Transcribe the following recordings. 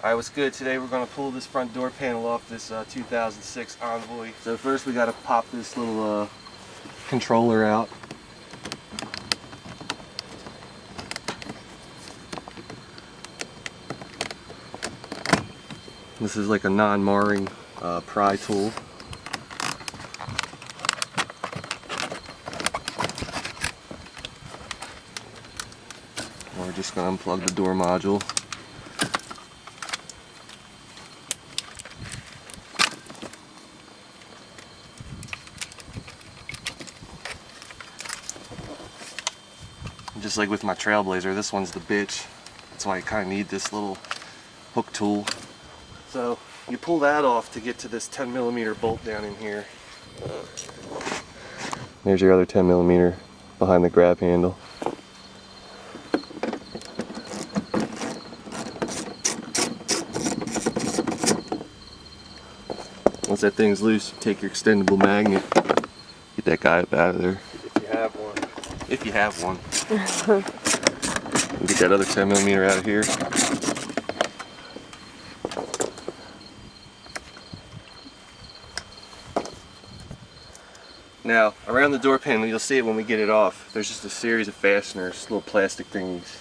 Alright, what's good? Today we're going to pull this front door panel off this 2006 Envoy. So first we got to pop this little controller out. This is like a non-marring pry tool. We're just going to unplug the door module. Just like with my Trailblazer, this one's the bitch. That's why you kind of need this little hook tool. So you pull that off to get to this 10mm bolt down in here. There's your other 10mm behind the grab handle. Once that thing's loose, you take your extendable magnet, get that guy up out of there. If you have one. If you have one. Get that other 10mm out of here. Now, around the door panel, you'll see it when we get it off. There's just a series of fasteners, little plastic thingies.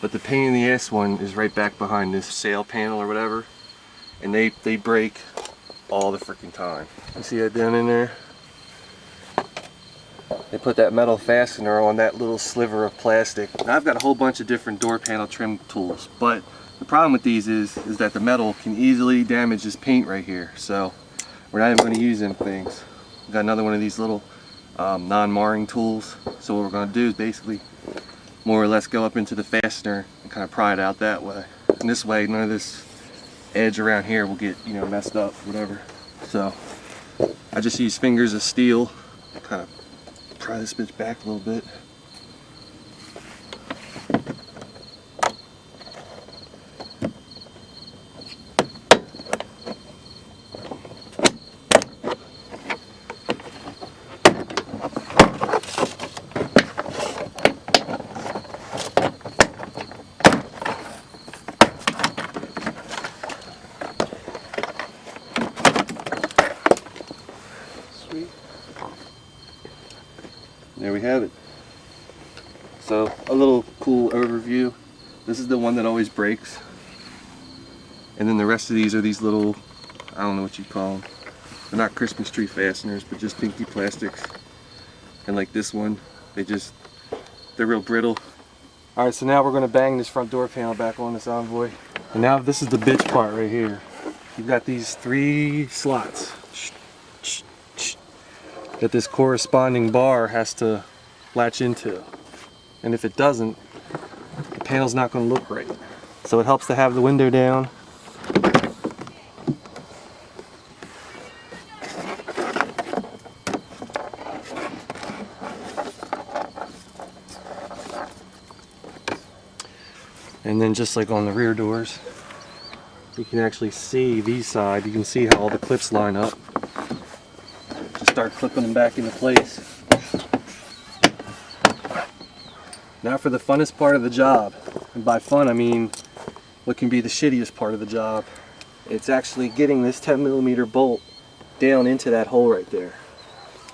But the pain in the ass one is right back behind this sail panel or whatever. And they break all the freaking time. You see that down in there? They put that metal fastener on that little sliver of plastic. Now, I've got a whole bunch of different door panel trim tools, but the problem with these is that the metal can easily damage this paint right here. So we're not even going to use them things. We've got another one of these little non-marring tools. So what we're going to do is basically more or less go up into the fastener and kind of pry it out that way. And this way, none of this edge around here will get, messed up, whatever. So I just use fingers of steel, kind of pry this bitch back a little bit. There we have it. So a little cool overview. This is the one that always breaks. And then the rest of these are these little, I don't know what you call them. They're not Christmas tree fasteners, but just pinky plastics. And like this one, they're real brittle. Alright, so now we're going to bang this front door panel back on this Envoy. And now this is the bitch part right here. You've got these 3 slots that this corresponding bar has to latch into. And if it doesn't, the panel's not going to look right. So it helps to have the window down. And then just like on the rear doors, you can actually see these side, you can see how all the clips line up. Start clipping them back into place. Now for the funnest part of the job, and by fun I mean what can be the shittiest part of the job. It's actually getting this 10mm bolt down into that hole right there.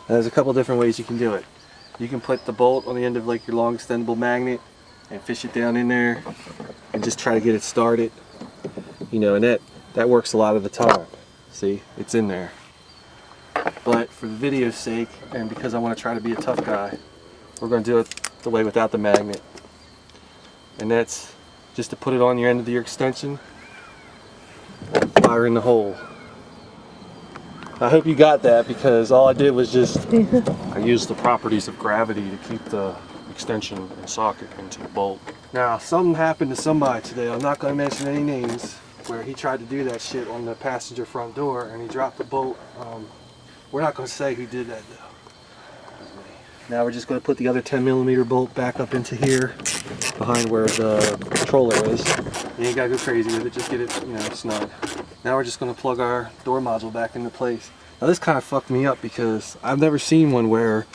Now, there's a couple different ways you can do it. You can put the bolt on the end of like your long extendable magnet and fish it down in there and just try to get it started. And that works a lot of the time. See, it's in there. But for the video's sake, and because I want to try to be a tough guy, we're going to do it the way without the magnet. And that's just to put it on your end of your extension, fire in the hole. I hope you got that, because all I did was I used the properties of gravity to keep the extension and socket into the bolt. Now, something happened to somebody today, I'm not going to mention any names, where he tried to do that shit on the passenger front door and he dropped the bolt. We're not going to say who did that though. Now we're just going to put the other 10mm bolt back up into here, behind where the controller is. You ain't got to go crazy with it, just get it, snug. Now we're just going to plug our door module back into place. Now this kind of fucked me up because I've never seen one where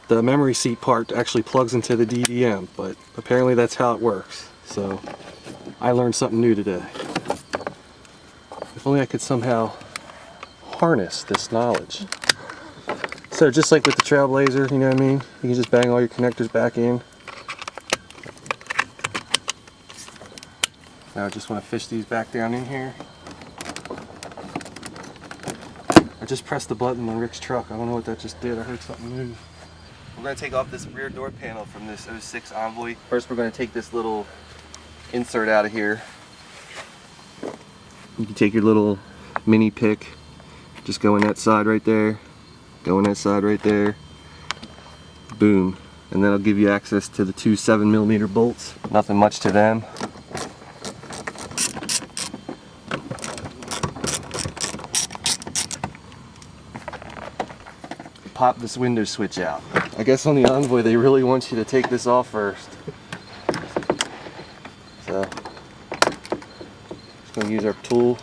the memory seat part actually plugs into the DDM, but apparently that's how it works. So I learned something new today. If only I could somehow harness this knowledge. So just like with the Trailblazer, you know what I mean? You can just bang all your connectors back in. Now I just want to fish these back down in here. I just pressed the button on Rick's truck. I don't know what that just did. I heard something move. We're going to take off this rear door panel from this 06 Envoy. First we're going to take this little insert out of here. You can take your little mini pick, just go in that side right there, go in that side right there, boom. And that'll give you access to the two 7mm bolts. Nothing much to them. Pop this window switch out. I guess on the Envoy they really want you to take this off first. So, just going to use our tool.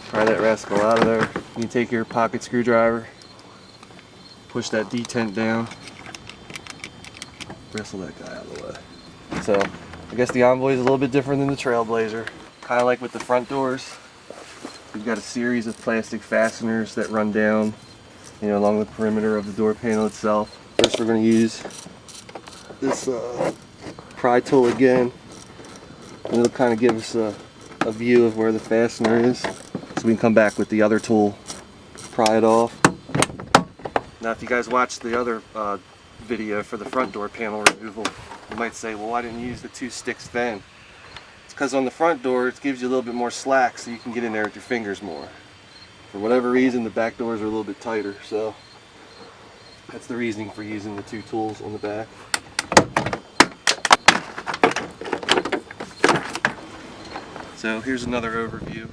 Pry that rascal out of there. You can take your pocket screwdriver, push that detent down, wrestle that guy out of the way. So, I guess the Envoy is a little bit different than the Trailblazer. Kind of like with the front doors. We've got a series of plastic fasteners that run down, you know, along the perimeter of the door panel itself. First we're going to use this pry tool again, and it'll kind of give us a view of where the fastener is. So we can come back with the other tool, pry it off. Now if you guys watched the other video for the front door panel removal, you might say, well, why didn't you use the 2 sticks then? Because on the front door it gives you a little bit more slack so you can get in there with your fingers more. For whatever reason the back doors are a little bit tighter, so that's the reasoning for using the 2 tools on the back. So here's another overview.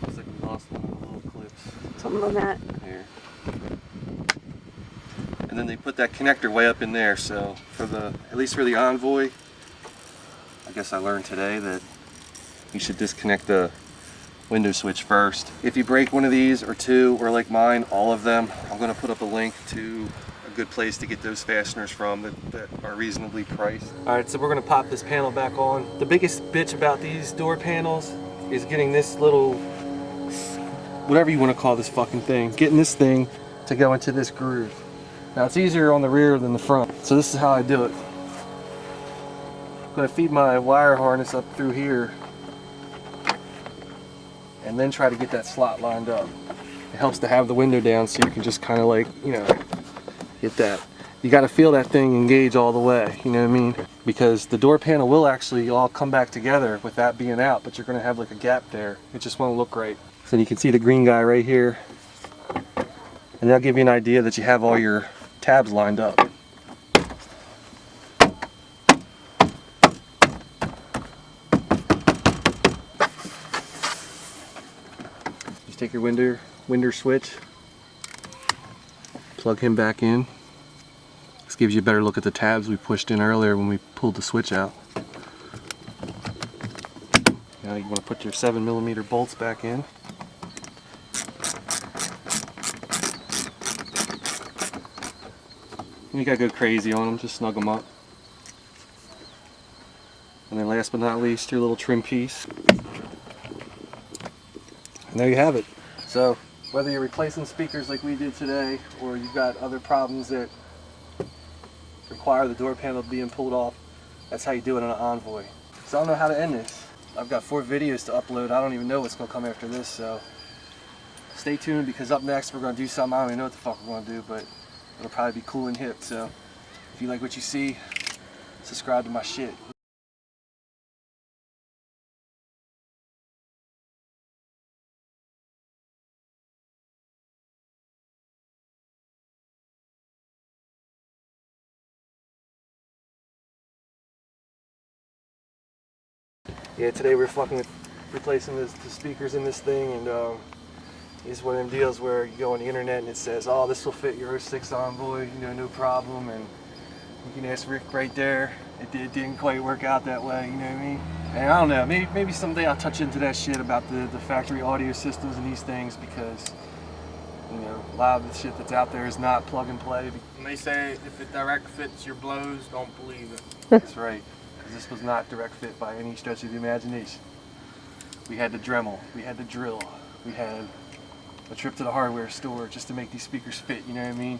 Looks like we lost one of the little clips. Something on that. Here. And then they put that connector way up in there, so for the, at least for the Envoy, I guess I learned today that you should disconnect the window switch first. If you break one of these, or 2, or like mine, all of them, I'm going to put up a link to a good place to get those fasteners from that are reasonably priced. Alright, so we're going to pop this panel back on. The biggest bitch about these door panels is getting this little, whatever you want to call this fucking thing, getting this thing to go into this groove. Now it's easier on the rear than the front, so this is how I do it. I'm going to feed my wire harness up through here and then try to get that slot lined up. It helps to have the window down so you can just kind of like, you know, get that. You got to feel that thing engage all the way, you know what I mean? Because the door panel will actually all come back together with that being out, but you're going to have like a gap there. It just won't look right. So you can see the green guy right here, and that'll give you an idea that you have all your tabs lined up. Take your window switch, plug him back in. This gives you a better look at the tabs we pushed in earlier when we pulled the switch out. Now you want to put your 7mm bolts back in. You gotta go crazy on them, just snug them up. And then last but not least, your little trim piece. And there you have it. So whether you're replacing speakers like we did today, or you've got other problems that require the door panel being pulled off, that's how you do it on an Envoy. So I don't know how to end this. I've got 4 videos to upload. I don't even know what's going to come after this, so stay tuned, because up next we're going to do something I don't even know what the fuck we're going to do, but it'll probably be cool and hip. So if you like what you see, subscribe to my shit. Yeah, today we're fucking replacing the speakers in this thing, and it's one of them deals where you go on the internet and it says, oh, this will fit your 06 Envoy, you know, no problem, and you can ask Rick right there. It didn't quite work out that way, you know what I mean? And I don't know, maybe someday I'll touch into that shit about the factory audio systems and these things, because, you know, a lot of the shit that's out there is not plug and play. And they say if it direct fits your blows, don't believe it. That's right. because this was not direct fit by any stretch of the imagination. We had to Dremel, we had to drill, we had a trip to the hardware store just to make these speakers fit, you know what I mean?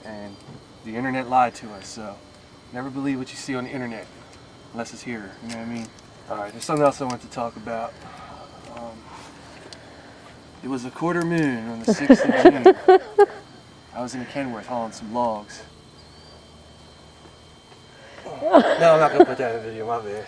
And the internet lied to us, so never believe what you see on the internet unless it's here, you know what I mean? Alright, there's something else I want to talk about. It was a quarter moon on the 6th of June. I was in Kenworth hauling some logs. No, I'm not going to put that in the video, my bad.